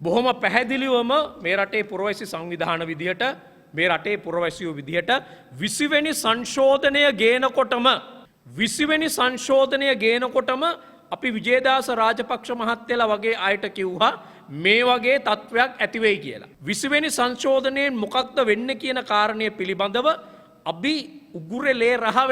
බොහොම පැහැදිලිවම මේ රටේ පුරවැසි සංවිධාන විදිහට මේ රටේ පුරවැසියෝ විදිහට 20 වෙනි සංශෝධනය ගේනකොටම අපි විජේදාස රාජපක්ෂ මහත්තයලා වගේ අයට කිව්වා මේ වගේ තත්ත්වයක් ඇති වෙයි කියලා. 20 වෙනි සංශෝධනයෙන් මොකක්ද වෙන්නේ කියන කාරණය පිළිබඳව අපි උගුරේ ලේ රහ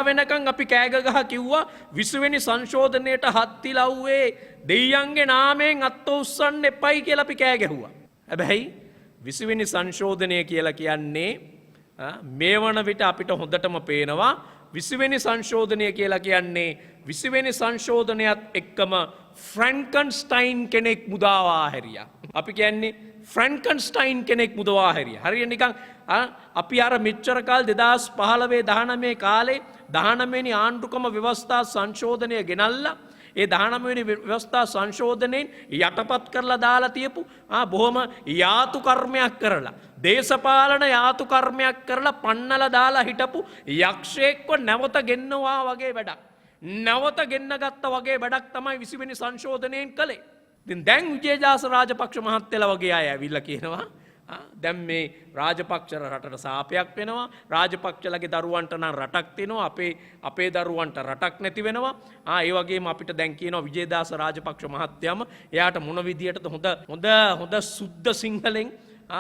වෙනකන් අපි කෑග ගහ කිව්වා 20 වෙනි සංශෝධනයට හත්තිලව්වේ දෙයියන්ගේ නාමයෙන් අත්ත උස්සන්න එපයි කියලා අපි කෑ ගැහුවා. හැබැයි 20 වෙනි සංශෝධනය කියලා කියන්නේ මේ වන විට අපිට හොඳටම පේනවා 20 වෙනි සංශෝධනය කියලා කියන්නේ 20 වෙනි සංශෝධනයත් එක්කම ෆ්‍රැන්කන්ස්ටයින් කෙනෙක් මුදවා හැරියා. අපි කියන්නේ ෆ්‍රැන්කන්ස්ටයින් කෙනෙක් මුදවා හැරියා. හරියට නිකන් අපි අර මෙච්චර කාල 2015 19 කාලේ 19 වෙනි ආණ්ඩුක්‍රම ව්‍යවස්ථා සංශෝධනය ගෙනල්ලා ඒ 19 වෙනි ව්‍යවස්ථා සංශෝධනයෙන් යටපත් කරලා දාලා තියපු බොහොම යාතු කර්මයක් කරලා දේශපාලන යාතු කර්මයක් කරලා පන්නලා දාලා හිටපු යක්ෂයෙක්ව නැවත ගෙන්නවා වගේ වැඩක්. නැවත ගෙන්න ගත්ත වගේ වැඩක් තමයි 20 වෙනි සංශෝධනයෙන් කළේ. ඉතින් දැන් විජේදාස රාජපක්ෂ මහත්තයලා වගේ අය ඇවිල්ලා කියනවා දැන් මේ රාජපක්ෂ රටට සාපයක් වෙනවා රාජපක්ෂලගේ දරුවන්ට නම් රටක් තියෙනවා අපේ දරුවන්ට රටක් නැති වෙනවා ඒ වගේම අපිට දැන් කියනවා විජේදාස රාජපක්ෂ මහත්තයම එයාට මොන විදියටද හොඳ සුද්ධ සිංහලෙන්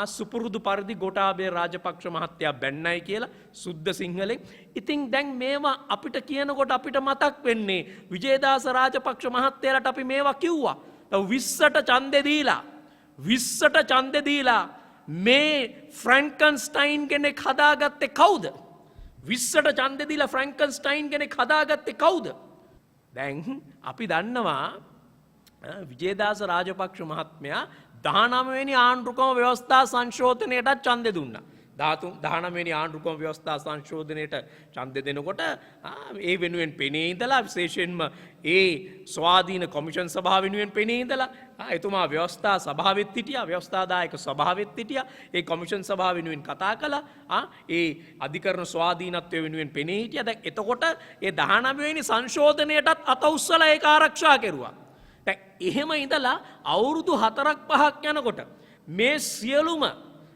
සුපුරුදු පරිදි ගෝඨාභය රාජපක්ෂ මහත්තයා බැන්නයි කියලා සුද්ධ සිංහලෙන්. ඉතින් දැන් මේවා අපිට කියනකොට අපිට මතක් වෙන්නේ විජේදාස රාජපක්ෂ මහත්තයාට අපි මේවා කිව්වා. 20ට ඡන්දෙ දීලා මේ ෆ්‍රැන්කන්ස්ටයින් කෙනෙක් හදාගත්තේ කවුද? 20ට ඡන්දෙ දීලා ෆ්‍රැන්කන්ස්ටයින් කෙනෙක් හදාගත්තේ කවුද? දැන් අපි දන්නවා විජේදාස රාජපක්ෂ මහත්මයා 19 වෙනි ආණ්ඩුක්‍රම ව්‍යවස්ථා සංශෝධනයටත් ඡන්දෙ දුන්නා. 19 වෙනි ආණ්ඩුක්‍රම ව්‍යවස්ථා සංශෝධනයට ඡන්දෙ දෙනකොට ඒ වෙනුවෙන් පෙනී ඉඳලා විශේෂයෙන්ම ඒ ස්වාධීන කොමිෂන් සභාව වෙනුවෙන් පෙනී ඉඳලා එතුමා ව්‍යවස්ථා සභාවෙත් හිටියා ව්‍යවස්ථාදායක සභාවෙත් හිටියා ඒ කොමිෂන් සභාව වෙනුවෙන් කතා කළා ඒ අධිකරණ ස්වාධීනත්වය වෙනුවෙන් පෙනී හිටියා. දැන් එතකොට ඒ 19 වෙනි සංශෝධනයටත් අත උස්සලා ඒක ආරක්ෂා කෙරුවා. දැන් එහෙම ඉඳලා අවුරුදු 4-5ක් යනකොට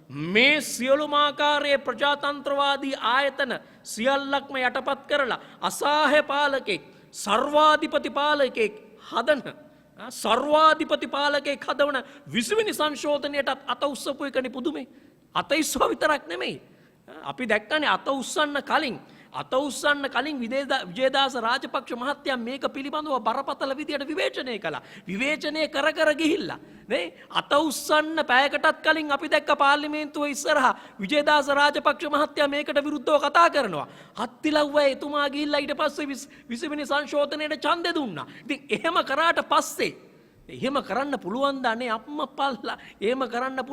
මේ සියලුම ආකාරයේ ප්‍රජාතන්ත්‍රවාදී ආයතන සියල්ලක්ම යටපත් කරලා අසහාය පාලකෙක් සර්වාධිපති පාලකෙක් හදවන 20 වෙනි සංශෝධනයටත් අත උස්සපු එකනේ පුදුමේ. අත ඉස්සුවා විතරක් නෙමෙයි. අපි දැක්කනේ අත උස්සන්න කලින් විජේදාස රාජපක්ෂ මහත්තයා මේක පිළිබඳව බරපතල විදියට විවේචනය කළා. විවේචනය කර ගිහිල්ලා නේ අත උස්සන්න පැයකටත් කලින් අපි දැක්ක පාර්ලිමේන්තුව ඉස්සරහා විජේදාස රාජපක්ෂ මහත්තයා මේකට විරුද්ධව කතා කරනවා. හත්තිලව්වේ එතුමා ගිහිල්ලා ඊට පස්සේ 20 වෙනි සංශෝධනයට ඡන්දෙ දුන්නා. ඉතින් එහෙම කරාට පස්සේ එහෙම කරන්න පුළුවන්ද අනේ අම්මපල්ලා එහෙම කරන්න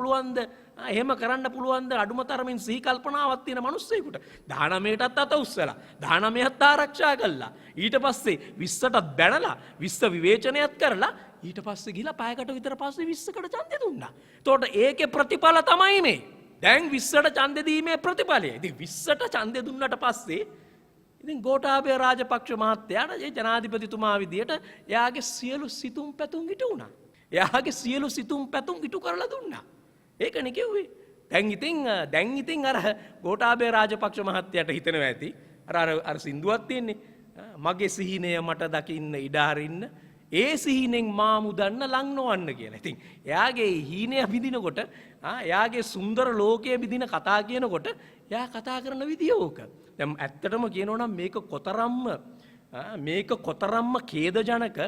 පුළුවන්ද අඩුම තරමින් සිහි කල්පනාවක් තියෙන මිනිස්සෙකුට 19ටත් අත උස්සලා 19ත් ආරක්ෂා කළා ඊට පස්සේ 20ටත් බැනලා 20 විවේචනයත් කරලා ඊට පස්සේ ගිහලා පැයකට විතර පස්සේ 20කට ඡන්දෙ දුන්නා. එතකොට ඒකේ ප්‍රතිඵල තමයි මේ. දැන් 20ට ඡන්දෙ දීමේ ප්‍රතිඵලය. ඉතින් 20ට ඡන්දෙ දුන්නට පස්සේ ඉතින් ගෝඨාභය රාජපක්ෂ මහත්තයාට ඒ ජනාධිපතිතුමා විදියට එයාගේ සියලු සිතුම් පැතුම් ඉටු වුණා. එයාගේ සියලු සිතුම් පැතුම් ඉටු කරලා දුන්නා. ඒකනේ කිව්වේ. දැන් ඉතින් අර ගෝඨාභය රාජපක්ෂ මහත්තයාට හිතෙනවා ඇති අර සින්දුවක් තියෙන්නේ මගේ සිහිනය මට දකින්න ඉඩ හරින්න ඒ සිහිනෙන් මා මුදන්න ලං නොවන්න කියලා. ඉතින් එයාගේ හීනය විඳිනකොට එයාගේ සුන්දර ලෝකයේ විඳින කතා කියනකොට එයා කතා කරන විදිය ඕක. දැන් ඇත්තටම කියනවා නම් මේක කොතරම්ම ඛේදජනක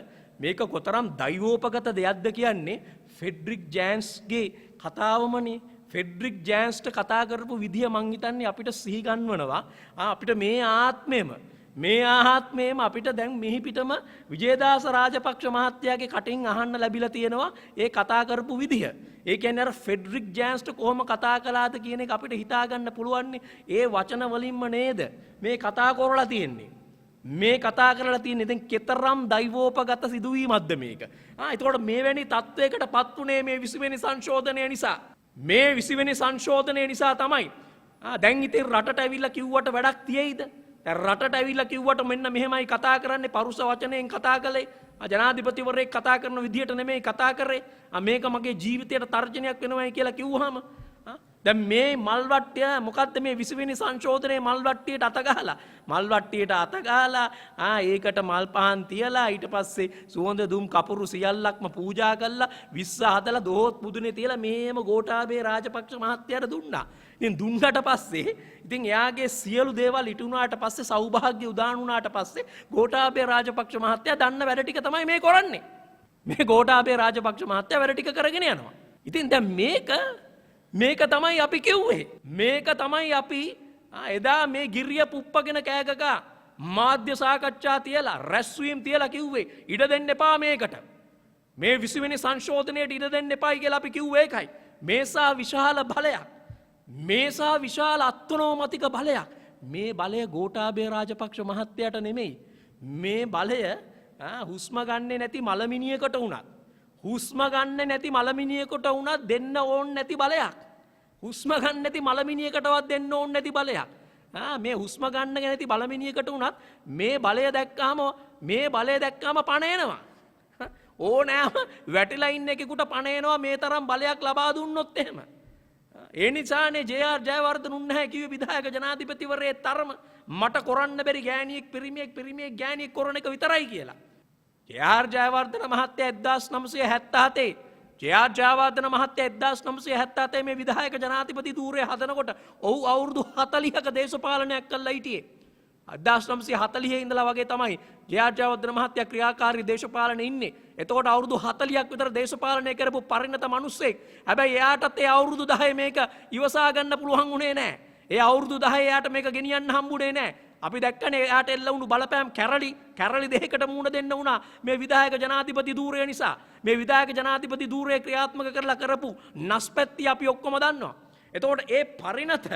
මේක කොතරම් දෛවෝපගත දෙයක්ද කියන්නේ ෆෙඩරික් ජෑන්ස්ගේ කතාවමනේ. ෆෙඩරික් ජෑන්ස්ට කතා කරපු විදිය මං හිතන්නේ අපිට සිහි ගන්වනවා. අපිට මේ ආත්මේම අපිට දැන් මෙහි පිටම විජේදාස රාජපක්ෂ මහත්තයාගේ කටින් අහන්න ලැබිලා තියෙනවා ඒ කතා කරපු විදිය. ඒ කියන්නේ අර ෆෙඩරික් ජෑන්ස්ට කොහොම කතා කළාද කියන එක අපිට හිතා ගන්න පුළුවන් ඒ වචන වලින්ම නේද මේ කතා කරලා තියෙන්නේ. මේ කතා කරලා තියෙන්නේ දැන් කෙතරම් දෛවෝපගත සිදුවීමක්ද මේක. එතකොට මේවැනි තත්වයකටපත් උනේ මේ 20 වෙනි සංශෝධනය නිසා. මේ 20 වෙනි සංශෝධනය නිසා තමයි. දැන් ඉතින් රටට ඇවිල්ලා කිව්වට වැඩක් තියෙයිද? රටට ඇවිල්ලා කිව්වට මෙන්න මෙහෙමයි කතා කරන්නේ පරුස වචනයෙන් කතා කළේ. ජනාධිපතිවරයෙක් කතා කරන විදිහට නෙමෙයි කතා කරේ. මේක මගේ ජීවිතයට තර්ජනයක් වෙනවයි කියලා කිව්වහම දැන් මේ මල්වට්ටිය මොකද්ද මේ 20 වෙනි සංශෝධනයේ මල්වට්ටියට අත ගහලා ඒකට මල් පහන් තියලා ඊට පස්සේ සුවඳ දුම් කපුරු සියල්ලක්ම පූජා කළා 20 හදලා දොහොත් පුදුනේ තියලා මේම ගෝඨාභය රාජපක්ෂ මහත්තයාට දුන්නා. ඉතින් දුන්නට පස්සේ ඉතින් එයාගේ සියලු දේවල් ඉටු වුණාට පස්සේ සෞභාග්‍ය උදාන වුණාට පස්සේ ගෝඨාභය රාජපක්ෂ මහත්තයා දන්න වැඩ ටික තමයි මේ කරන්නේ. මේ ගෝඨාභය රාජපක්ෂ මහත්තයා වැඩ ටික කරගෙන යනවා. ඉතින් දැන් මේක තමයි අපි කිව්වේ. මේක තමයි අපි එදා මේ ගිරිය පුප්පගෙන කෑගකා මාධ්‍ය සාකච්ඡා තියලා රැස්වීම් තියලා කිව්වේ ඉඩ දෙන්න එපා මේකට. මේ 20 වෙනි සංශෝධනයට ඉඩ දෙන්න එපායි කියලා අපි කිව්වේ ඒකයි. මේසා විශාල බලයක්. මේසා විශාල අත්නෝමතික බලයක්. මේ බලය ගෝඨාභය රාජපක්ෂ මහත්තයාට නෙමෙයි. මේ බලය හුස්ම ගන්නේ නැති මලමිනියකට වුණත් හුස්ම ගන්න නැති මලමිනියකට වුණත් දෙන්න ඕන නැති බලයක්. හුස්ම ගන්න නැති මලමිනියකටවත් දෙන්න ඕන නැති බලයක්. මේ හුස්ම ගන්න නැති මලමිනියකට වුණත් මේ බලය දැක්කාම පණ එනවා. ඕනෑම වැටිලා ඉන්න එකෙකුට පණ එනවා මේ තරම් බලයක් ලබා දුන්නොත් එහෙම. ඒ නිසානේ ජේ.ආර්. ජයවර්ධන උන්නෑ කිව්වේ විධායක ජනාධිපතිවරයෙක් තරම මට කරන්න බැරි ගෑණියෙක් පිරිමියෙක් ගෑණියෙක් කරන එක විතරයි කියලා. ජේ.ආර්. ජයවර්ධන මහත්තයා 1977 ජේ.ආර්. ජයවර්ධන මහත්තයා 1977 මේ විධායක ජනාධිපති ධූරය හදනකොට ඔහු අවුරුදු 40ක දේශපාලනයක් කළා හිටියේ. 1940 ඉඳලා වගේ තමයි ජේ.ආර්. ජයවර්ධන මහත්තයා ක්‍රියාකාරී දේශපාලනේ ඉන්නේ. එතකොට අවුරුදු 40ක් විතර දේශපාලනය කරපු පරිණත මිනිස්සෙක්. හැබැයි එයාටත් ඒ අවුරුදු 10 මේක ඉවසා ගන්න පුළුවන් වුණේ නැහැ. ඒ අවුරුදු 10 එයාට මේක ගෙනියන්න හම්බුනේ නැහැ. අපි දැක්කනේ එයාට එල්ල වුණු බලපෑම් කැරලි දෙකකට මුහුණ දෙන්න වුණා මේ විධායක ජනාධිපති ධූරය නිසා. මේ විධායක ජනාධිපති ධූරය ක්‍රියාත්මක කරලා කරපු නස්පැත්ති අපි ඔක්කොම දන්නවා. එතකොට ඒ පරිණත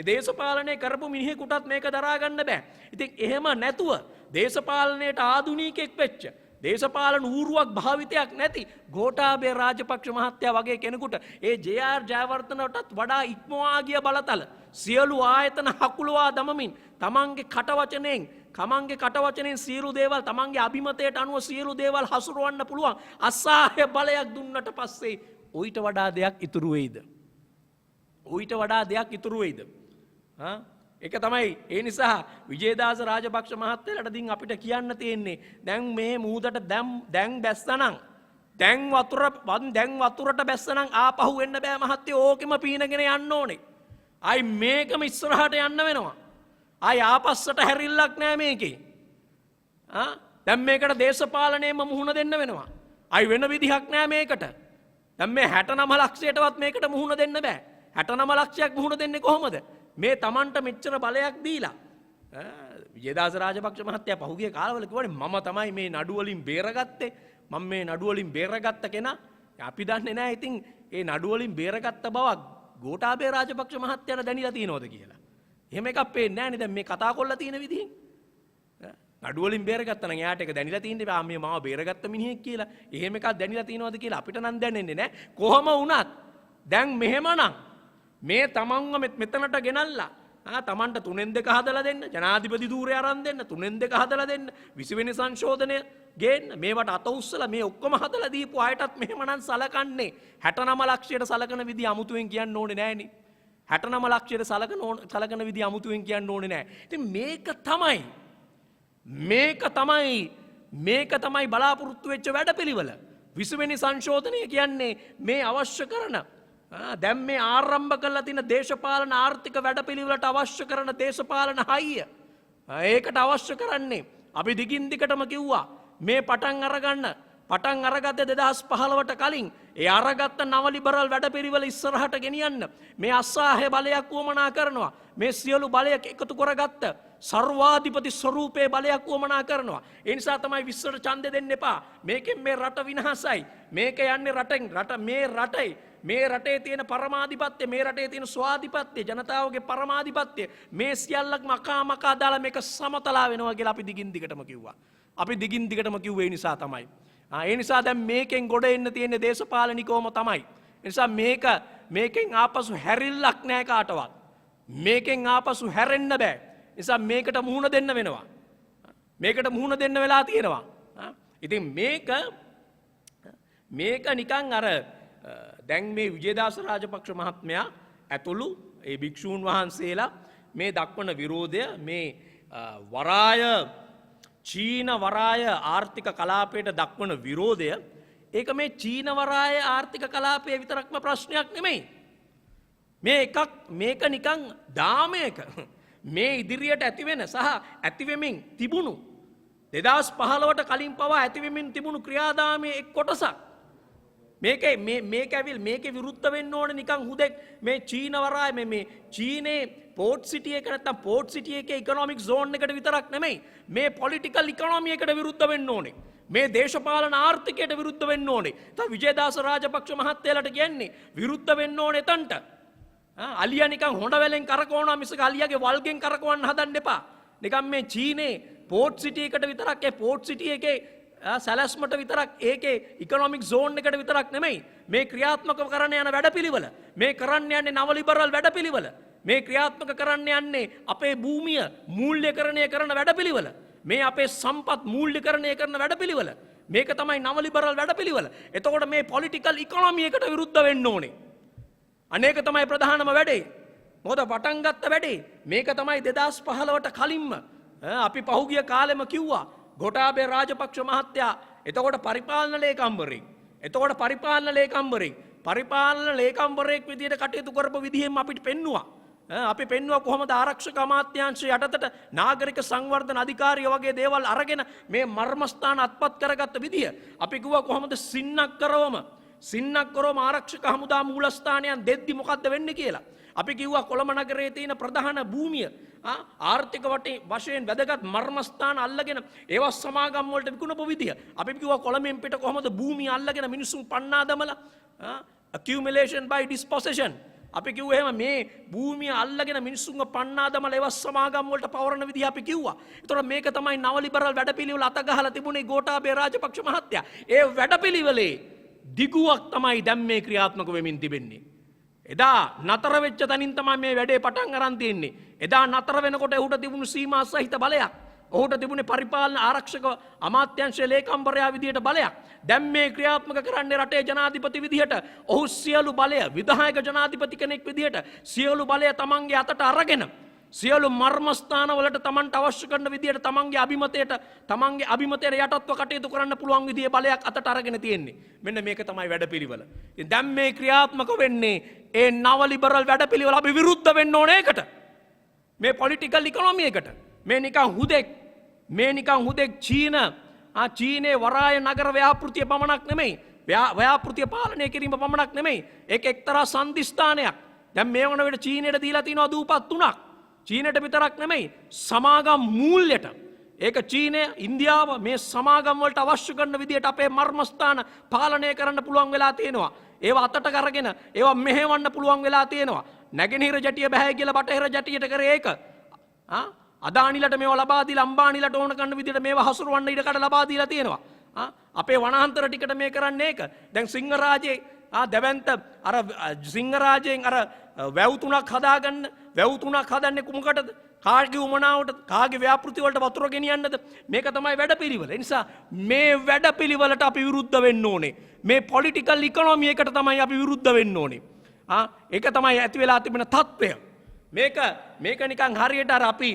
දේශපාලනය කරපු මිනිහෙකුටත් මේක දරා ගන්න බෑ. ඉතින් එහෙම නැතුව දේශපාලනයට ආධුනිකෙක් වෙච්ච දේශපාලන ඌරුවක් භාවිතයක් නැති ගෝඨාභය රාජපක්ෂ මහත්තයා වගේ කෙනෙකුට ඒ ජේ.ආර්. ජයවර්ධනටත් වඩා ඉක්මවා ගිය බලතල සියලු ආයතන හකුලවා දමමින් තමන්ගේ කටවචනෙන් සියලු දේවල් තමන්ගේ අභිමතයට අනුව සියලු දේවල් හසුරවන්න පුළුවන් අසහාය බලයක් දුන්නට පස්සේ ඊට වඩා දෙයක් ඉතුරු වෙයිද? ඒක තමයි ඒ නිසා විජේදාස රාජපක්ෂ මහත්තයාට දින් අපිට කියන්න තියෙන්නේ දැන් මේ මූදට දැන් බැස්සනම් දැන් වතුරට බැස්සනම් ආපහු එන්න බෑ මහත්තයෝ ඕකෙම පීනගෙන යන්න ඕනේ. අයි මේකම ඉස්සරහට යන්න වෙනවා. අයි ආපස්සට හැරිල්ලක් නෑ මේකේ. දැන් මේකට දේශපාලනයෙන්ම මුහුණ දෙන්න වෙනවා. අයි වෙන විදිහක් නෑ මේකට. දැන් මේ 69 ලක්ෂයටවත් මේකට මුහුණ දෙන්න බෑ. 69 ලක්ෂයක් මුහුණ දෙන්නේ කොහොමද? මේ Tamanට මෙච්චර බලයක් දීලා. විජේදාස රාජපක්ෂ මහත්තයා පහුගිය කාලවල කිව්වනේ මම තමයි මේ නඩු වලින් බේරගත්තේ. මම මේ නඩු වලින් බේරගත්ත කෙනා. අපි දන්නේ නැහැ ඉතින් ඒ නඩු වලින් බේරගත්ත බවක් ගෝඨාභය රාජපක්ෂ මහත්තයාට දැනিলা තියෙනවද කියලා. එහෙම එකක් පේන්නේ නැහැ නේ දැන් මේ කතා කරලා තියෙන විදිහින්. නඩු වලින් බේරගත්තා නම් එයාට ඒක දැනিলা තියෙන්නේ මේ මාව බේරගත්ත මිනිහෙක් කියලා. එහෙම එකක් දැනিলা තියෙනවද කියලා අපිට නම් දැනෙන්නේ නැහැ. කොහොම වුණත් දැන් මෙහෙමනම් මේ තමන්ව මෙතනට ගෙනල්ලා තමන්ට 3-2 හදලා දෙන්න ජනාධිපති ධූරය අරන් දෙන්න 3-2 හදලා දෙන්න 20 වෙනි සංශෝධනය ගේන්න මේවට අත උස්සලා මේ ඔක්කොම හදලා දීපු අයටත් මෙහෙමනම් සලකන්නේ 69 ලක්ෂයට සලකන විදිහ අමුතුවෙන් කියන්න ඕනේ නෑනේ 69 ලක්ෂයට සලකන විදිහ අමුතුවෙන් කියන්න ඕනේ නෑ. ඉතින් මේක තමයි බලාපොරොත්තු වෙච්ච වැඩපිළිවෙල. 20 වෙනි සංශෝධනය කියන්නේ මේ අවශ්‍ය කරන දැන් මේ ආරම්භ කරලා තියෙන දේශපාලන ආර්ථික වැඩපිළිවෙලට අවශ්‍ය කරන දේශපාලන හයිය. ඒකට අවශ්‍ය කරන්නේ අපි දිගින් දිගටම කිව්වා මේ පටන් අරගත්තේ 2015ට කලින් ඒ අරගත්ත නව ලිබරල් වැඩපිළිවෙල ඉස්සරහට ගෙනියන්න මේ අසහාය බලයක් වමනා කරනවා. මේ සියලු බලයක් එකතු කරගත්ත සර්වාධිපති ස්වරූපයේ බලයක් වමනා කරනවා. ඒ නිසා තමයි විශ්වට ඡන්දෙ දෙන්න එපා. මේකෙන් මේ රට විනාශයි. මේක යන්නේ මේ රටේ තියෙන පරමාධිපත්‍ය මේ රටේ තියෙන ස්වාධිපත්‍ය ජනතාවගේ පරමාධිපත්‍ය මේ සියල්ලක්ම අකාමකා දාලා මේක සමතලා වෙනවා කියලා අපි දිගින් දිගටම කිව්වා. ඒ නිසා තමයි. ඒ නිසා දැන් මේකෙන් ගොඩ එන්න තියෙන දේශපාලනිකවම තමයි. ඒ නිසා මේකෙන් ආපසු හැරිල්ලක් නැහැ කාටවත්. මේකෙන් ආපසු හැරෙන්න බෑ. නිසා මේකට මුහුණ දෙන්න වෙනවා. මේකට මුහුණ දෙන්න වෙලා තියෙනවා. ඉතින් මේක නිකන් අර දැන් මේ විජේදාස රාජපක්ෂ මහත්මයා ඇතුළු ඒ භික්ෂූන් වහන්සේලා මේ දක්වන විරෝධය මේ වරාය චීන වරාය ආර්ථික කලාපයට දක්වන විරෝධය ඒක මේ චීන වරාය ආර්ථික කලාපයේ විතරක්ම ප්‍රශ්නයක් නෙමෙයි. මේක නිකන් දාමයක මේ ඉදිරියට ඇතිවෙන සහ ඇතිවෙමින් තිබුණු 2015ට කලින් පවා ඇතිවෙමින් තිබුණු ක්‍රියාදාමයේ එක් කොටසක්. මේක විරුද්ධ වෙන්න ඕනේ නිකන් හුදෙක් මේ චීන වරාය මේ චීනේ පෝට් සිටි එක නැත්නම් පෝට් සිටි එකේ ඉකොනොමික් සෝන් එකට විතරක් නෙමෙයි මේ පොලිටිකල් ඉකොනොමි එකට විරුද්ධ වෙන්න ඕනේ. මේ දේශපාලන ආර්ථිකයට විරුද්ධ වෙන්න ඕනේ. තව විජේදාස රාජපක්ෂ මහත්තයාලට කියන්නේ විරුද්ධ වෙන්න ඕනේ එතනට. අලියා නිකන් හොඬ වැලෙන් කරකවනවා මිසක අලියාගේ වල්ගෙන් කරකවන්න හදන්න එපා. නිකන් මේ චීනේ පෝට් සිටි එකට විතරක් ඒ පෝට් සිටි එකේ සැලැස්මට විතරක් ඒකේ ඉකොනොමික් සෝන් එකට විතරක් නෙමෙයි මේ ක්‍රියාත්මක කරන්න යන වැඩපිළිවෙල මේ කරන්න යන්නේ නව ලිබරල් වැඩපිළිවෙල මේ ක්‍රියාත්මක කරන්න යන්නේ අපේ භූමිය මූල්‍යකරණය කරන වැඩපිළිවෙල මේ අපේ සම්පත් මූල්‍යකරණය කරන වැඩපිළිවෙල මේක තමයි නව ලිබරල් වැඩපිළිවෙල. එතකොට මේ පොලිටිකල් ඉකොනොමි එකට විරුද්ධ වෙන්න ඕනේ. අනේක තමයි ප්‍රධානම වැඩේ. මොකද පටන් ගත්ත වැඩේ මේක තමයි 2015ට කලින්ම අපි පහුගිය කාලෙම කිව්වා ගෝඨාභය රාජපක්ෂ මහත්තයා එතකොට පරිපාලන ලේකම්වරයෙක් විදිහට කටයුතු කරපු විදිහෙන් අපිට පෙන්නුවා. අපි පෙන්නුවා කොහොමද ආරක්ෂක අමාත්‍යාංශය යටතට නාගරික සංවර්ධන අධිකාරිය වගේ දේවල් අරගෙන මේ මර්මස්ථාන අත්පත් කරගත්ත විදිය. අපි කිව්වා කොහොමද සින්නක්කරවම ආරක්ෂක හමුදා මූලස්ථානයන් දෙද්දි මොකද්ද වෙන්නේ කියලා. අපි කිව්වා කොළඹ නගරයේ තියෙන ප්‍රධාන භූමිය ආර්ථික වශයෙන් වැදගත් මර්මස්ථාන අල්ලගෙන ඒවා සමාගම් වලට විකුණපු විදිය. අපි කිව්වා කොළඹෙන් පිට කොහොමද භූමිය අල්ලගෙන මිනිසුන් පන්නා දමලා accumulation by dispossession. අපි කිව්වා එහෙම මේ භූමිය අල්ලගෙන මිනිසුන්ව පන්නා දමලා ඒවා සමාගම් වලට පවරන විදිය අපි කිව්වා. ඒතකොට මේක තමයි නව ලිබරල් වැඩපිළිවෙල අත ගහලා තිබුණේ ගෝඨාභය රාජපක්ෂ මහත්තයා. ඒ වැඩපිළිවෙලේ දිගුවක් තමයි දැන් මේ ක්‍රියාත්මක වෙමින් තිබෙන්නේ. එදා නතර වෙච්ච තැනින් තමයි මේ වැඩේ පටන් අරන් තියෙන්නේ. එදා නතර වෙනකොට ඔහුට තිබුණු සීමා සහිත බලයක්. ඔහුට තිබුණේ පරිපාලන ආරක්ෂක අමාත්‍යාංශයේ ලේකම්වරයා විදියට බලයක්. දැන් මේ ක්‍රියාත්මක කරන්නේ රටේ ජනාධිපති විදියට. ඔහු සියලු බලය විධායක ජනාධිපති කෙනෙක් විදියට සියලු බලය තමන්ගේ අතට අරගෙන සියලු මර්මස්ථාන වලට තමන්ට අවශ්‍ය කරන විදියට තමන්ගේ අභිමතයට යටත්ව කටයුතු කරන්න පුළුවන් විදිහේ බලයක් අතට අරගෙන තියෙන්නේ. මෙන්න මේක තමයි වැඩපිළිවෙල. ඉතින් දැන් මේ ක්‍රියාත්මක වෙන්නේ ඒ නව ලිබරල් වැඩපිළිවෙල අපි විරුද්ධ වෙන්න ඕනේ ඒකට. මේ පොලිටිකල් ඉකොනොමි එකට. මේ නිකන් හුදෙක් චීනේ වරාය නගර ව්‍යාපෘතිය පමණක් නෙමෙයි. ව්‍යාපෘතිය පාලනය කිරීම පමණක් නෙමෙයි. ඒක එක්තරා සන්දිස්ථානයක්. දැන් මේ වන විට චීනයට දීලා තිනවා දූපත් 3ක්. චීනයට විතරක් නෙමෙයි සමාගම් මූල්‍යයට ඒක චීනය ඉන්දියාව මේ සමාගම් වලට අවශ්‍ය කරන විදියට අපේ මර්මස්ථාන පාලනය කරන්න පුළුවන් වෙලා තියෙනවා. ඒවා අතට කරගෙන ඒවා මෙහෙවන්න පුළුවන් වෙලා තියෙනවා. නැගෙනහිර ජැටිය බෑ කියලා බටහිර ජැටියට කරේ ඒක. අදානිලට මේවා ලබා දීලා අම්බානිලට ඕන කරන විදියට මේවා හසුරවන්න ඉඩකඩ ලබා දීලා තියෙනවා. අපේ වනාන්තර ටිකට මේ කරන්නේ ඒක. දැන් සිංහරාජයේ දැවැන්ත අර සිංහරාජයෙන් අර වැව් 3ක් හදාගන්න වැව් 3ක් හදන්නේ කුමකටද? කාගේ උමනාවට කාගේ ව්‍යාපෘති වලට වතුර ගෙනියන්නද? මේක තමයි වැඩපිළිවෙල. ඒ නිසා මේ වැඩපිළිවෙලට අපි විරුද්ධ වෙන්න ඕනේ. මේ පොලිටිකල් ඉකොනොමි එකට තමයි අපි විරුද්ධ වෙන්න ඕනේ. ඒක තමයි ඇති වෙලා තිබෙන තත්ත්වය. මේක නිකන් හරියට අර අපි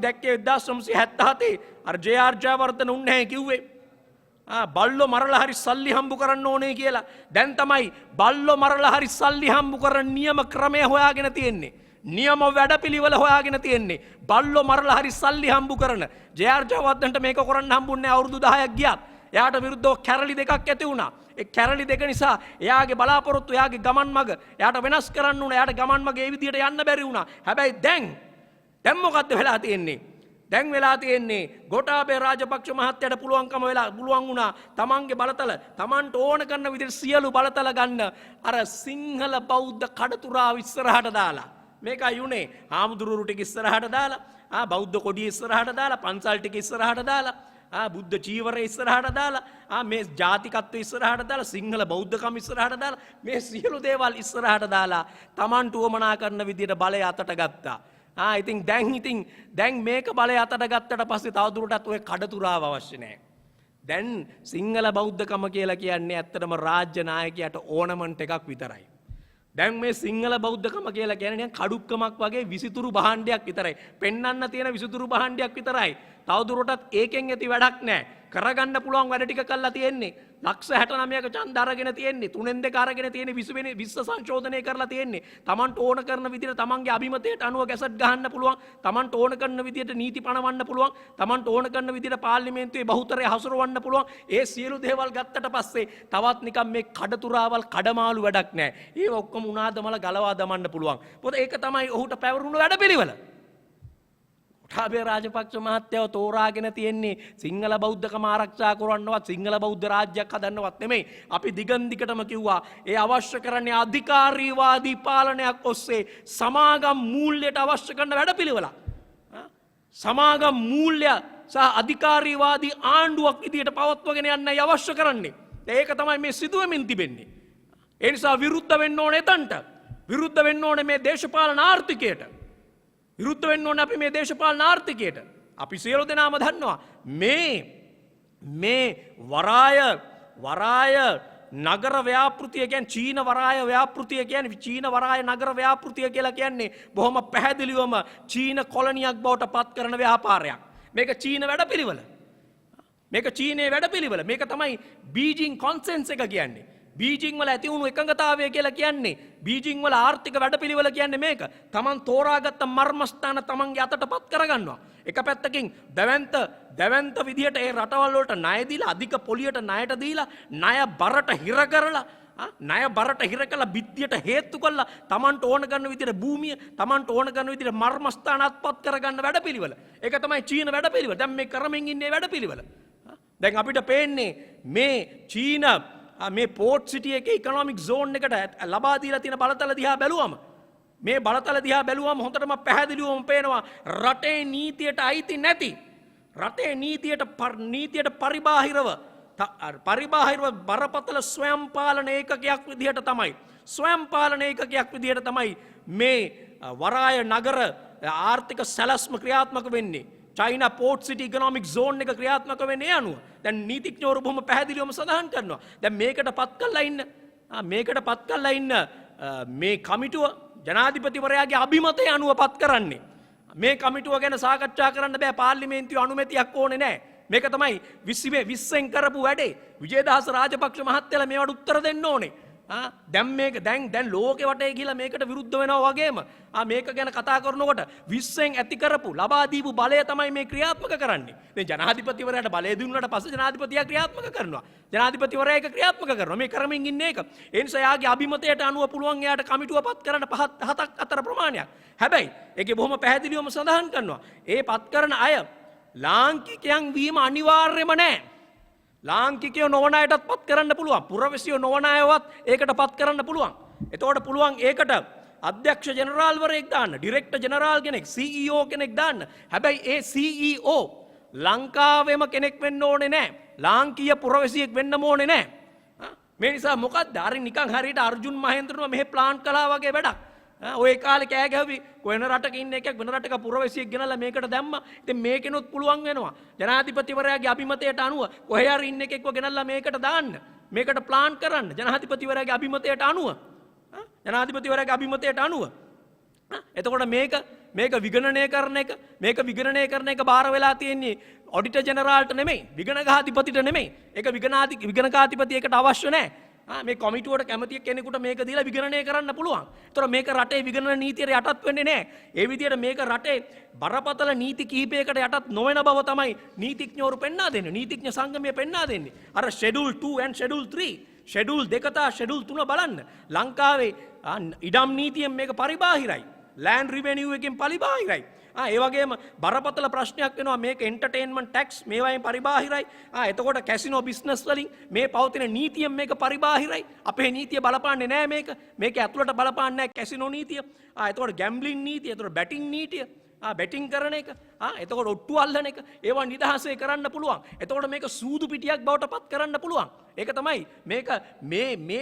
දැක්කේ 1977 අර ජේ.ආර්. ජයවර්ධන උන්නේ කිව්වේ බල්ලෝ මරලා හරි සල්ලි හම්බ කරන්න ඕනේ කියලා. දැන් තමයි බල්ලෝ මරලා හරි සල්ලි හම්බ කරන නියම ක්‍රමය හොයාගෙන තියෙන්නේ. නියම වැඩපිළිවෙල හොයාගෙන තියෙන්නේ. බල්ලෝ මරලා හරි සල්ලි හම්බ කරන ජේ.ආර්. ජයවර්ධනට මේක කරන්න හම්බුන්නේ අවුරුදු 10ක් ගියත්. එයාට විරුද්ධව කැරලි දෙකක් ඇති වුණා. ඒ කැරලි දෙක නිසා එයාගේ බලාපොරොත්තු එයාගේ ගමන් මඟ එයාට වෙනස් කරන්න උනා. එයාට ගමන් මඟ ඒ විදිහට යන්න බැරි වුණා. හැබැයි දැන් මොකද්ද වෙලා තියෙන්නේ? දැන් වෙලා තියෙන්නේ ගෝඨාභය රාජපක්ෂ මහත්තයාට පුළුවන් වුණා තමන්ගේ බලතල තමන්ට ඕන කරන විදිහට සියලු බලතල ගන්න අර සිංහල බෞද්ධ කඩතුරාව ඉස්සරහට දාලා. මේකයි උනේ. හාමුදුරුවෝ ටික ඉස්සරහට දාලා බෞද්ධ කොඩිය ඉස්සරහට දාලා පන්සල් ටික ඉස්සරහට දාලා බුද්ධ චීවරය ඉස්සරහට දාලා මේ ජාතිකත්වය ඉස්සරහට දාලා සිංහල බෞද්ධකම ඉස්සරහට දාලා මේ සියලු දේවල් ඉස්සරහට දාලා තමන්ට උවමනා කරන විදිහට බලය අතට ගත්තා. ඉතින් දැන් මේක බලය අතට ගත්තට පස්සේ තවදුරටත් ඔය කඩතුරාව අවශ්‍ය නැහැ. දැන් සිංහල බෞද්ධකම කියලා කියන්නේ ඇත්තටම රාජ්‍ය නායකයාට ඕනමන්ට් එකක් විතරයි. දැන් මේ සිංහල බෞද්ධකම කියලා කියන්නේ කඩුක්කමක් වගේ විසිතුරු භාණ්ඩයක් විතරයි. පෙන්වන්න තියෙන විසිතුරු භාණ්ඩයක් විතරයි. තවදුරටත් ඒකෙන් ඇති වැඩක් නැහැ. කරගන්න පුළුවන් වැඩ ටික කරලා තියෙන්නේ. ලක්ෂ 69ක ඡන්ද අරගෙන තියෙන්නේ. 3-2 අරගෙන තියෙන්නේ 20 සංශෝධනය කරලා තියෙන්නේ. Tamanට ඕන කරන විදිහට Tamanගේ අභිමතයට අනුව ගැසට් ගහන්න පුළුවන්. Tamanට ඕන කරන විදිහට නීති පනවන්න පුළුවන්. Tamanට ඕන කරන විදිහට පාර්ලිමේන්තුවේ බහුතරය හසුරවන්න පුළුවන්. ඒ සියලු දේවල් ගත්තට පස්සේ තවත් නිකන් මේ කඩතුරාවල් කඩමාළු වැඩක් නැහැ. ඒක ඔක්කොම උනාදමල ගලවා දමන්න පුළුවන්. මොකද ඒක තමයි ඔහුට පැවරුණු වැඩපිළිවෙල. ගෝඨාභය රාජපක්ෂ මහත්තයව තෝරාගෙන තියෙන්නේ සිංහල බෞද්ධකම ආරක්ෂා කරන්නවත් සිංහල බෞද්ධ රාජ්‍යයක් හදන්නවත් නෙමෙයි. අපි දිගන් දිගටම කිව්වා ඒ අවශ්‍ය කරන්නේ අධිකාරීවාදී පාලනයක් ඔස්සේ සමාගම් මූල්‍යයට අවශ්‍ය කරන වැඩපිළිවෙලක්. සමාගම් මූල්‍ය සහ අධිකාරීවාදී ආණ්ඩුවක් විදියට පවත්වගෙන යන්නයි අවශ්‍ය කරන්නේ. ඒක තමයි මේ සිදුවෙමින් තිබෙන්නේ. ඒ නිසා විරුද්ධ වෙන්න ඕනේ එතනට. විරුද්ධ වෙන්න ඕනේ මේ දේශපාලන ආර්ථිකයට. විරුද්ධ වෙන්න ඕනේ අපි මේ දේශපාලන ආර්ථිකයට. අපි සියලු දෙනාම දන්නවා මේ වරාය නගර ව්‍යාපෘතිය කියන්නේ චීන වරාය ව්‍යාපෘතිය කියන්නේ චීන වරාය නගර ව්‍යාපෘතිය කියලා කියන්නේ බොහොම පැහැදිලිවම චීන කොලනියක් බවට පත් කරන ව්‍යාපාරයක්. මේක චීන වැඩපිළිවෙල. මේක චීනයේ වැඩපිළිවෙල. මේක තමයි බීජිං කොන්සෙන්ස් එක කියන්නේ. බීජිං වල ඇති වුණු එකඟතාවය කියලා කියන්නේ බීජිං වල ආර්ථික වැඩපිළිවෙල කියන්නේ මේක. Taman තෝරාගත්ත මර්මස්ථාන Tamanගේ අතටපත් කරගන්නවා. එක පැත්තකින් දැවැන්ත විදියට ඒ රටවල් වලට ණය දීලා අධික පොලියට ණයට දීලා ණය බරට හිර කරලා ණය බරට හිර කළා බිත්තියට හේතු කළා Tamanට ඕන කරන විදියට භූමිය Tamanට ඕන කරන විදියට මර්මස්ථාන අත්පත් කරගන්න වැඩපිළිවෙල. ඒක තමයි චීන වැඩපිළිවෙල. දැන් මේ කරමින් ඉන්නේ වැඩපිළිවෙල. දැන් අපිට පේන්නේ මේ චීන මේ පෝට් සිටිය එක ඉකොනොමික් සෝන් එකට ලබා දීලා තියෙන බලතල දිහා බැලුවම මේ බලතල දිහා බැලුවම හොඳටම පැහැදිලිවම පේනවා රටේ නීතියට අයිති නැති රටේ නීතියට පරිබාහිරව බරපතල ස්වයං පාලන ඒකකයක් විදිහට තමයි මේ වරාය නගර ආර්ථික සැලැස්ම ක්‍රියාත්මක වෙන්නේ. චයිනා පෝට් සිටි ඉකොනොමික් සෝන් එක ක්‍රියාත්මක වෙන්නේ අනුව. දැන් නීතිඥවරු බොහොම පැහැදිලිවම සඳහන් කරනවා. දැන් මේකට පත් කරලා ඉන්න මේ කමිටුව ජනාධිපතිවරයාගේ අභිමතය අනුව පත් කරන්නේ. මේ කමිටුව ගැන සාකච්ඡා කරන්න බෑ පාර්ලිමේන්තුවේ අනුමැතියක් ඕනේ නැහැ. මේක තමයි 20න් කරපු වැඩේ. විජේදාස රාජපක්ෂ මහත්තයලා මේවට උත්තර දෙන්න ඕනේ. දැන් ලෝකෙ වටේ ගිහලා මේකට විරුද්ධ වෙනවා වගේම මේක ගැන කතා කරනකොට 20න් ඇති කරපු ලබා දීපු බලය තමයි මේ ක්‍රියාත්මක කරන්නේ. දැන් ජනාධිපතිවරයාට බලය දුන්නාට පස්සේ ජනාධිපතියා ක්‍රියාත්මක කරනවා. ජනාධිපතිවරයා ඒක ක්‍රියාත්මක කරනවා. මේ කරමින් ඉන්නේ ඒක. ඒ නිසා යාගේ අභිමතයට අනුව පුළුවන් එයාට කමිටුව පත් කරන්න 7ක් අතර ප්‍රමාණයක්. හැබැයි ඒකේ බොහොම පැහැදිලිවම සඳහන් කරනවා. ඒ පත් කරන අය ලාංකිකයන් වීම අනිවාර්යම නැහැ. ලාංකිකයෝ නොවන අයටත් පත් කරන්න පුළුවන්. පුරවැසියෝ නොවන අයවත් ඒකට පත් කරන්න පුළුවන්. එතකොට පුළුවන් ඒකට අධ්‍යක්ෂ ජෙනරාල්වරයෙක් දාන්න, ඩිරෙක්ටර් ජෙනරාල් කෙනෙක්, CEO කෙනෙක් දාන්න. හැබැයි ඒ CEO ලංකාවෙම කෙනෙක් වෙන්න ඕනේ නැහැ. ලාංකීය පුරවැසියෙක් වෙන්න ඕනේ නැහැ. මේ නිසා මොකක්ද? අර නිකන් හරියට අර්ජුන් මහේන්ද්‍රව මෙහෙ ප්ලාන් කළා වගේ වැඩක්. ඔය කාලේ කෑ ගැහුවි කොහෙන රටක ඉන්න එකෙක් වෙන රටක පුරවැසියෙක් ගෙනල්ලා මේකට දැම්මා. ඉතින් මේකෙනුත් පුළුවන් වෙනවා. ජනාධිපතිවරයාගේ අභිමතයට අනුව කොහේ හරි ඉන්න එකෙක්ව ගෙනල්ලා මේකට දාන්න. මේකට ප්ලාන් කරන්න. ජනාධිපතිවරයාගේ අභිමතයට අනුව. එතකොට මේක විගණනය කරන එක බාර වෙලා තියෙන්නේ ඔඩිටර් ජෙනරාල්ට නෙමෙයි, විගණකාධිපතිට නෙමෙයි. ඒක විගණකාධිපතියකට අවශ්‍ය නැහැ. මේ කොමිටුවට කැමති කෙනෙකුට මේක දීලා විගණනය කරන්න පුළුවන්. ඒතර මේක රටේ විගණන නීතියට යටත් වෙන්නේ නැහැ. ඒ විදිහට මේක රටේ බරපතල නීති කිහිපයකට යටත් නොවන බව තමයි නීතිඥවරු පෙන්වා දෙන්නේ. නීතිඥ සංගමය පෙන්වා දෙන්නේ. අර ෂෙඩියුල් 2 and ෂෙඩියුල් 3 ෂෙඩියුල් 2 තා ෂෙඩියුල් 3 බලන්න. ලංකාවේ ඉඩම් නීතියෙන් මේක පරිබාහිරයි. ලෑන්ඩ් රිවෙනියු එකෙන් පරිබාහිරයි. ඒ වගේම බරපතල ප්‍රශ්නයක් වෙනවා මේක එන්ටර්ටේන්මන්ට් ටැක්ස් මේවායින් පරිබාහිරයි. එතකොට කැසිනෝ බිස්නස් වලින් මේ පවතින නීතියෙන් මේක පරිබාහිරයි. අපේ නීතිය බලපාන්නේ නැහැ මේක. මේක ඇතුළට බලපාන්නේ නැහැ කැසිනෝ නීතිය. එතකොට ගැම්බ්ලින් නීතිය, එතකොට බැටිං නීතිය. බැටිං කරන එක, එතකොට ඔට්ටු අල්ලන එක, ඒවා නිදහසේ කරන්න පුළුවන්. එතකොට මේක සූදු පිටියක් බවට පත් කරන්න පුළුවන්. ඒක තමයි මේක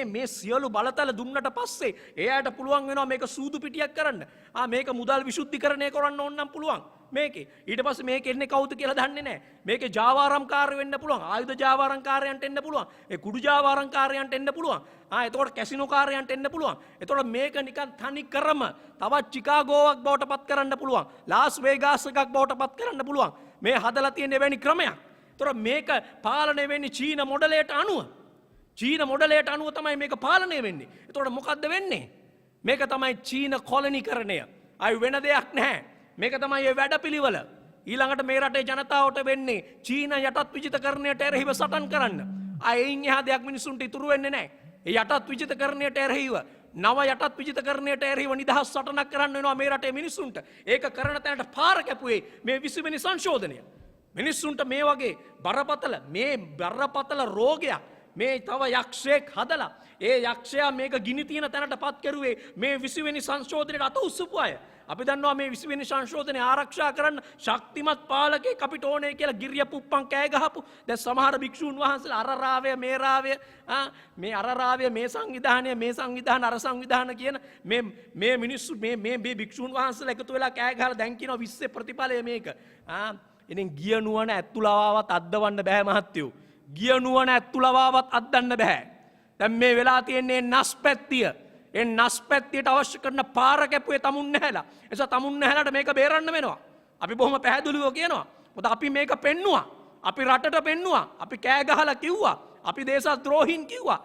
මේ සියලු බලතල දුන්නට පස්සේ එයාට පුළුවන් වෙනවා මේක සූදු පිටියක් කරන්න. මේක මුදල් විශුද්ධිකරණය කරන්න ඕන නම් පුළුවන්. මේකේ. ඊට පස්සේ මේකේ එන්නේ කවුද කියලා දන්නේ නැහැ. මේකේ ජාවාරම්කාරය වෙන්න පුළුවන්. ආයුධ ජාවාරම්කාරයන්ට එන්න පුළුවන්. ඒ කුඩු ජාවාරම්කාරයන්ට එන්න පුළුවන්. එතකොට කැසිනෝකාරයන්ට එන්න පුළුවන්. එතකොට මේක නිකන් තනි කරම තවත් චිකාගෝවක් බවට පත් කරන්න පුළුවන්. ලාස් වේගාස් එකක් බවට පත් කරන්න පුළුවන්. මේ හදලා තියෙන එවැනි ක්‍රමයක්. එතකොට මේක පාලනය වෙන්නේ චීන මොඩලයට අනුව. චීන මොඩලයට අනුව තමයි මේක පාලනය වෙන්නේ. එතකොට මොකද්ද වෙන්නේ? මේක තමයි චීන කොලනීකරණය. අය වෙන දෙයක් නැහැ. මේක තමයි ඒ වැඩපිළිවෙල. ඊළඟට මේ රටේ ජනතාවට වෙන්නේ චීන යටත් විජිතකරණයට එරෙහිව සටන් කරන්න. එයින් එහා දෙයක් මිනිසුන්ට ඉතුරු වෙන්නේ නැහැ. ඒ යටත් විජිතකරණයට එරෙහිව නව යටත් විජිතකරණයට එරෙහිව නිදහස් සටනක් කරන්න වෙනවා මේ රටේ මිනිසුන්ට. ඒක කරන තැනට පාර කැපුවේ මේ 20 වෙනි සංශෝධනය. මිනිස්සුන්ට මේ වගේ බරපතල රෝගයක් මේ තව යක්ෂයෙක් හදලා ඒ යක්ෂයා මේක ගිනි තියෙන තැනට පත් කරුවේ මේ 20 වෙනි සංශෝධනයට අත උස්සපු අය. අපි දන්නවා මේ 20 වෙනි සංශෝධනය ආරක්ෂා කරන්න ශක්තිමත් පාලකෙක් අපිට ඕනේ කියලා ගිරිය පුප්පන් කෑ ගහපු දැන් සමහර භික්ෂූන් වහන්සේලා අර රාවය මේ රාවය මේ අර රාවය මේ සංවිධානය මේ සංවිධාන අර සංවිධාන කියන මේ මිනිස්සු මේ භික්ෂූන් වහන්සේලා එකතු වෙලා කෑ ගහලා දැන් කියනවා 20 ප්‍රතිඵලය මේක. ඉතින් ගිය නුවණ ඇත්තුලවාවත් අද්දවන්න බෑ මහත්තයෝ. ගිය නුවණ ඇත්තුලවාවත් අද්දන්න බෑ. දැන් මේ වෙලා තියෙන්නේ නස්පැත්තිය. ඒ නස්පැත්තියට අවශ්‍ය කරන පාර කැපුවේ තමුන් නැහැලා. එසා තමුන් නැහැලාට මේක බේරන්න වෙනවා. අපි බොහොම පැහැදිලිව කියනවා. මොකද අපි මේක පෙන්නුවා. අපි රටට පෙන්නුවා. අපි කෑ ගහලා කිව්වා. අපි දේශද්‍රෝහීන් කිව්වා.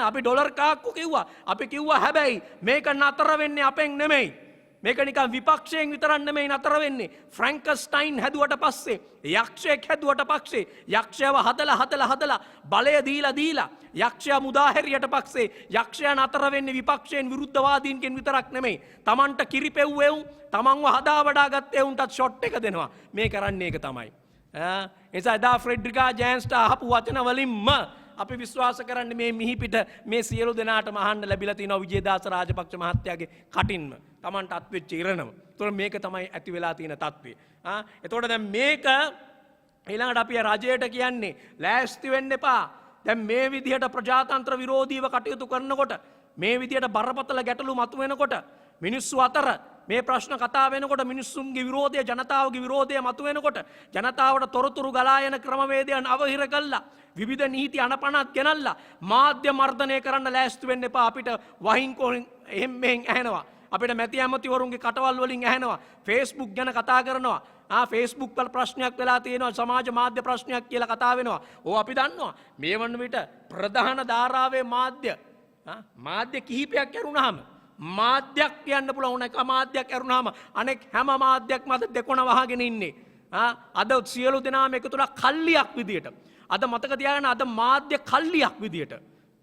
අපි ඩොලර් කාක්කු කිව්වා. අපි කිව්වා හැබැයි මේක නතර වෙන්නේ අපෙන් නෙමෙයි. මේක නිකන් විපක්ෂයෙන් විතරක් නෙමෙයි නතර වෙන්නේ. ෆ්‍රැන්කස්ටයින් හැදුවට පස්සේ යක්ෂයෙක් හැදුවට පස්සේ යක්ෂයව හදලා බලය දීලා යක්ෂයා මුදාහැරියට පස්සේ යක්ෂයා නතර වෙන්නේ විපක්ෂයෙන් විරුද්ධවාදීන්ගෙන් විතරක් නෙමෙයි. Tamanට කිරිපෙව්වෙව් තමන්ව හදා වඩා ගත්තේ උන්ටත් ෂොට් එක දෙනවා. මේ කරන්නේ ඒක තමයි. එසා එදා ෆ්‍රෙඩ්රිකා ජෑන්ස්ට අහපු වචන වලින්ම අපි විශ්වාස කරන්නේ මේ මිහිපිට මේ සියලු දෙනාටම අහන්න ලැබිලා තියෙනවා විජේදාස රාජපක්ෂ මහත්තයාගේ කටින්ම. Tamanට අත්වෙච්ච ඉරණම. ඒතකොට මේක තමයි ඇති වෙලා තියෙන තත්ත්වය. එතකොට දැන් මේක ඊළඟට අපි රජයට කියන්නේ ලෑස්ති වෙන්න එපා. දැන් මේ විදිහට ප්‍රජාතන්ත්‍ර විරෝධීව කටයුතු කරනකොට මේ විදිහට බරපතල ගැටලු මතුවෙනකොට මිනිස්සු අතර මේ ප්‍රශ්න කතා වෙනකොට මිනිස්සුන්ගේ විරෝධය ජනතාවගේ විරෝධය මතුවෙනකොට ජනතාවට තොරතුරු ගලා යන ක්‍රමවේදයන් අවහිර කළා විවිධ නීති අනපනත් ගෙනල්ලා මාධ්‍ය මර්ධනය කරන්න ලෑස්ති වෙන්න එපා. අපිට වහින් කොහෙන් එහෙම් මෙහෙන් ඇහෙනවා. අපිට මැති ඇමතිවරුන්ගේ කටවල් වලින් ඇහෙනවා. Facebook ගැන කතා කරනවා. Facebook වල ප්‍රශ්නයක් වෙලා තියෙනවා සමාජ මාධ්‍ය ප්‍රශ්නයක් කියලා කතා වෙනවා. අපි දන්නවා මේ වන විට ප්‍රධාන ධාරාවේ මාධ්‍ය කිහිපයක් ඇරුණාම මාධ්‍යයක් කියන්න පුළුවන් එක මාධ්‍යයක් ඇරුණාම අනෙක් හැම මාධ්‍යයක්ම අද දෙකොණ වහගෙන ඉන්නේ. අද සියලු දෙනාම එකතුලා කල්ලියක් විදියට. අද මතක තියාගන්න අද මාධ්‍ය කල්ලියක් විදියට.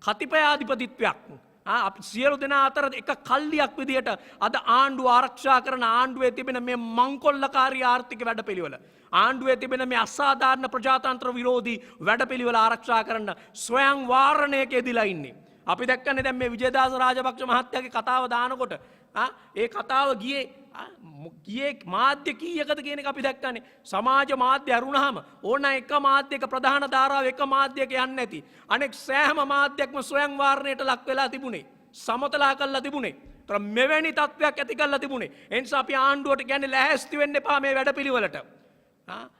කතිපයාධිපතිත්වයක්. අපි සියලු දෙනා අතර එක කල්ලියක් විදියට අද ආණ්ඩුව ආරක්ෂා කරන ආණ්ඩුවේ තිබෙන මේ මංකොල්ලකාරී ආර්ථික වැඩපිළිවෙල ආණ්ඩුවේ තිබෙන මේ අසාධාරණ ප්‍රජාතන්ත්‍ර විරෝධී වැඩපිළිවෙල ආරක්ෂා කරන්න ස්වයං වාරණයක යෙදিলা ඉන්නේ. අපි දැක්කන්නේ දැන් මේ විජේදාස රාජපක්ෂ මහත්තයාගේ කතාව දානකොට ඒ කතාව ගියේ මාධ්‍ය කීයකද කියන එක අපි දැක්කනේ. සමාජ මාධ්‍ය අරුණාම ඕන එක මාධ්‍යයක ප්‍රධාන ධාරාව එක මාධ්‍යයක යන්නේ නැති. අනෙක් සෑම මාධ්‍යයක්ම ස්වයං වාරණයට ලක් වෙලා තිබුණේ. සමතලා කරලා තිබුණේ. මෙවැනි තත්ත්වයක් ඇති කරලා තිබුණේ. ඒ නිසා අපි ආණ්ඩුවට කියන්නේ ලෑස්ති වෙන්න එපා මේ වැඩපිළිවෙලට.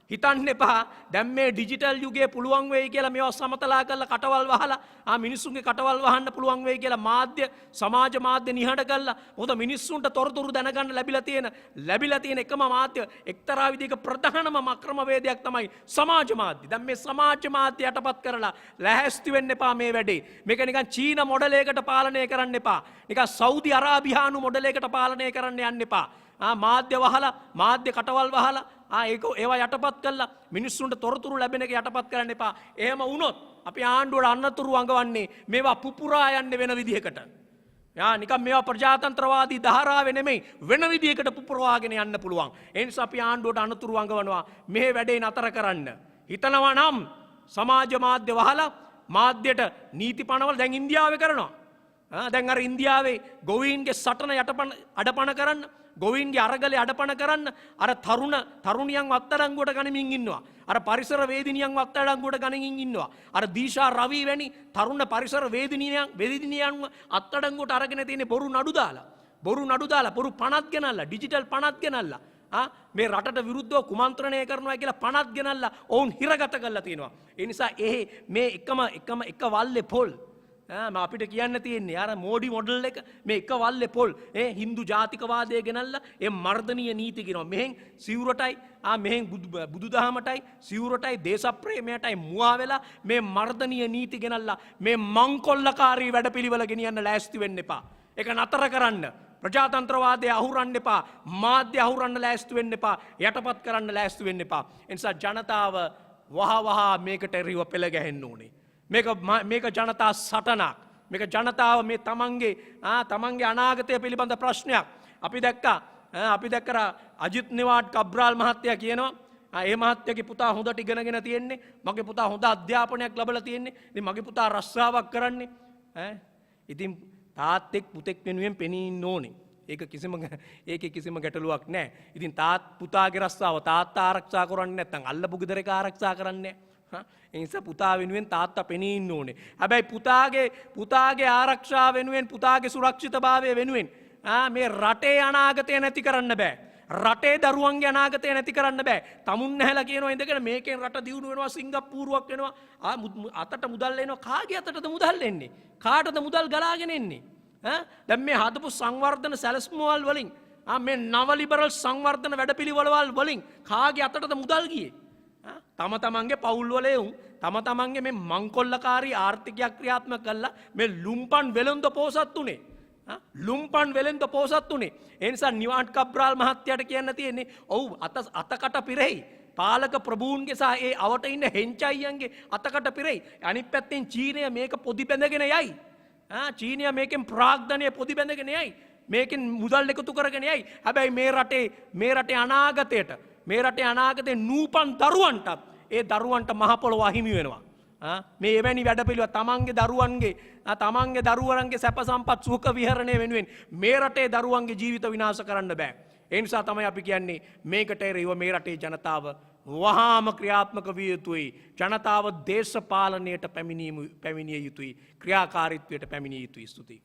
හිතන්න එපා දැන් මේ ඩිජිටල් යුගයේ පුළුවන් වෙයි කියලා මේවා සමතලා කරලා කටවල් වහලා මිනිස්සුන්ගේ කටවල් වහන්න පුළුවන් වෙයි කියලා මාධ්‍ය සමාජ මාධ්‍ය නිහඬ කරලා මොකද මිනිස්සුන්ට තොරතුරු දැනගන්න ලැබිලා තියෙන එකම මාධ්‍ය එක්තරා විදිහක ප්‍රධානම ක්‍රමවේදයක් තමයි සමාජ මාධ්‍ය. දැන් මේ සමාජ මාධ්‍ය යටපත් කරලා ලැහැස්ති වෙන්න එපා මේ වැඩේ. මේක නිකන් චීන මොඩලයකට පාලනය කරන්න එපා. නිකන් සෞදි අරාබියානු මොඩලයකට පාලනය කරන්න යන්න එපා. මාධ්‍ය වහලා මාධ්‍ය කටවල් වහලා ඒවා යටපත් කළා මිනිස්සුන්ට තොරතුරු ලැබෙන එක යටපත් කරන්න එපා. එහෙම වුණොත් අපි ආණ්ඩුවට අන්නතුරු අඟවන්නේ මේවා පුපුරා යන්න වෙන විදිහකට. නිකන් මේවා ප්‍රජාතන්ත්‍රවාදී ධාරාවේ නෙමෙයි වෙන විදිහකට පුපුරවාගෙන යන්න පුළුවන්. ඒ නිසා අපි ආණ්ඩුවට අන්නතුරු අඟවනවා මේ වැඩේ නතර කරන්න. හිතනවා නම් සමාජ මාධ්‍ය වහලා මාධ්‍යට නීති පනවල දැන් ඉන්දියාවේ කරනවා. දැන් අර ඉන්දියාවේ ගොවීන්ගේ සටන අඩපණ කරන්න ගොවීන්ගේ අරගලේ අඩපණ කරන්න අර තරුණියන් අත්අඩංගුවට ගනිමින් ඉන්නවා. අර පරිසර වේදිනියන් අත්අඩංගුවට ගනිමින් ඉන්නවා. අර දීෂා රවි වැනි තරුණ පරිසර වේදිනියන් අත්අඩංගුවට අරගෙන තියෙන බොරු නඩු දාලා බොරු පණත් ගෙනල්ලා ඩිජිටල් පණත් ගෙනල්ලා මේ රටට විරුද්ධව කුමන්ත්‍රණය කරනවා කියලා පනත් ගෙනල්ලා ඔවුන් හිරගත කරලා තියෙනවා. ඒ නිසා මේ එක වල්ලේ පොල් අපිට කියන්න තියෙන්නේ අර මෝඩි මොඩල් එක මේ එක වල්ලේ පොල් හින්දු ජාතිකවාදය ගෙනල්ලා ඒ මර්ධනීය නීති කියනවා. මෙහෙන් සිවුරටයි මෙහෙන් බුදුදහමටයි සිවුරටයි දේශප්‍රේමයටයි මුවා වෙලා මේ මර්ධනීය නීති ගෙනල්ලා මේ මංකොල්ලකාරී වැඩපිළිවෙල ගෙනියන්න ලෑස්ති වෙන්න එපා. ඒක නතර කරන්න. ප්‍රජාතන්ත්‍රවාදය අහුරන්න එපා. මාධ්‍ය අහුරන්න ලෑස්ති වෙන්න එපා. යටපත් කරන්න ලෑස්ති වෙන්න එපා. ඒ නිසා ජනතාව වහ මේකට එරෙහිව පෙළ ගැහෙන්න ඕනේ. මේක ජනතා සටනක්. මේක ජනතාව මේ තමන්ගේ අනාගතය පිළිබඳ ප්‍රශ්නයක්. අපි දැක්ක අජිත් නිවාඩ් කබ්‍රාල් මහත්තයා කියනවා ඒ මහත්තයාගේ පුතා හොඳට ඉගෙනගෙන තියෙන්නේ. මගේ පුතා හොඳ අධ්‍යාපනයක් ලැබලා තියෙන්නේ. ඉතින් මගේ පුතා රස්සාවක් කරන්නේ. ඉතින් තාත්තෙක් පුතෙක් වෙනුවෙන් පෙනී ඉන්න ඕනේ. ඒකේ කිසිම ගැටලුවක් නැහැ. ඉතින් පුතාගේ රස්සාව තාත්තා ආරක්ෂා කරන්නේ නැත්නම් අල්ලපු ගෙදරක ආරක්ෂා කරන්නේ නැහැ. ඒ නිසා පුතා වෙනුවෙන් තාත්තා පෙනී ඉන්න ඕනේ. හැබැයි පුතාගේ ආරක්ෂාව වෙනුවෙන් පුතාගේ සුරක්ෂිතභාවය වෙනුවෙන් මේ රටේ අනාගතය නැති කරන්න බෑ. රටේ දරුවන්ගේ අනාගතය නැති කරන්න බෑ. තමුන් නැහැලා කියනවා ඉඳගෙන මේකෙන් රට දියුණු වෙනවා සිංගප්පූරුවක් වෙනවා. අතට මුදල් එනවා. කාගේ අතටද මුදල් එන්නේ? කාටද මුදල් ගලාගෙන එන්නේ? දැන් මේ හදපු සංවර්ධන සැලැස්මවල් වලින් මේ නව ලිබරල් සංවර්ධන වැඩපිළිවෙළවල් වලින් කාගේ අතටද මුදල් ගියේ? තම තමන්ගේ පවුල්වල එවුන් තමන්ගේ මේ මංකොල්ලකාරී ආර්ථිකයක් ක්‍රියාත්මක කළා මේ ලුම්පන් වෙළඳ පෝසත් උනේ. ලුම්පන් වෙළඳ පෝසත් උනේ. ඒ නිසා නිවාඩ් කබ්‍රාල් මහත්තයාට කියන්න තියෙන්නේ ඔව් අතකට පිරෙයි. පාලක ප්‍රභූන්ගේ සහ ඒ අවට ඉන්න හෙන්චයියන්ගේ අතකට පිරෙයි. අනිත් පැත්තෙන් චීනය මේක පොදි බැඳගෙන යයි. චීනය මේකෙන් ප්‍රාග්ධනය පොදි බැඳගෙන යයි. මේකෙන් මුදල් එකතු කරගෙන යයි. හැබැයි මේ රටේ අනාගතයට මේ රටේ අනාගතේ නූපන් දරුවන්ටත් ඒ දරුවන්ට මහ පොළොව අහිමි වෙනවා. මේ එවැනි වැඩපිළිවෙල තමන්ගේ දරුවන්ගේ සැප සම්පත් සුඛ විහරණය වෙනුවෙන් මේ රටේ දරුවන්ගේ ජීවිත විනාශ කරන්න බෑ. ඒ නිසා තමයි අපි කියන්නේ මේකට එරෙහිව මේ රටේ ජනතාව වහාම ක්‍රියාත්මක විය යුතුයි. ජනතාව දේශපාලනයට පැමිණිය යුතුයි. ක්‍රියාකාරීත්වයට පැමිණිය යුතුයි. ස්තුතියි.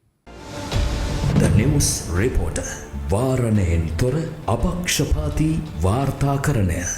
The News Reporter වාරණයෙන් තොර අපක්ෂපාතී වාර්තාකරණය